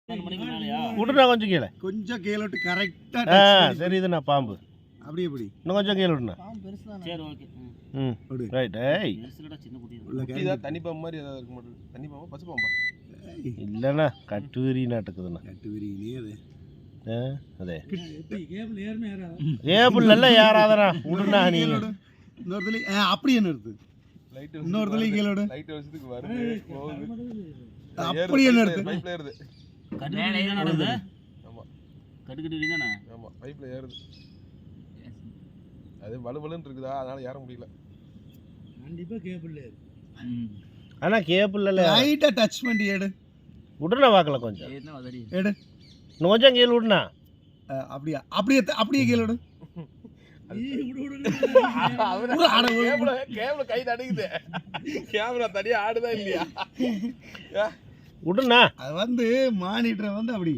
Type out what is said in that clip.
விட்டுனா கொஞ்சம் கீழே கொஞ்சம் கீழே விட்டு கரெக்டா சரி இதுண்ணா பாம்பு அப்படியே இப்படி இன்னும் கொஞ்சம் கீழே விட்டுண்ணா சரி ஓகே ம் ரைட் ஏய் சின்ன குட்டி உள்ள தண்ணி பாம்பு மாதிரி ஏதாவது இருக்க மாட்டேங்குது. தண்ணி பாம்பா பச்சை பாம்பா? இல்லைண்ணா கட்டுவிரி நாட்டுக்குதுண்ணா கட்டு விரியிலே அது அதே கேபிள் ஏறுமே ஏறாது ஏபிள் எல்லாம் ஏறாதண்ணா விடுண்ணா நீ இன்னொருத்தலி அப்படியே நிறுத்து லைட் இன்னொருத்தலி கீழே விடு லைட் வச்சதுக்கு வருது போகுது. அப்படியே நிறுத்து பைப்ல ஏறுது. கட்டு நடக்குது ஆமா கட்டு தானே ஆமா பைப்ல ஏறுது. அது வலுவலுன்னு இருக்குதா அதனால ஏற முடியல. கண்டிப்பா கேபிள் ஏறு அண்ணா கேபிள் எல்லாம் லைட்டா டச் பண்ணி எடு விடுண்ணா வாக்கல கொஞ்சம் எடு இன்னும் கொஞ்சம் கீழே விடுண்ணா அப்படியே அப்படியே அப்படியே கீழே விடு கேபிள் கை தடிக்குது. கேமரா தடியா ஆடுதா இல்லையா? விடுண்ணா அது வந்து மானிட்டரை வந்து அப்படி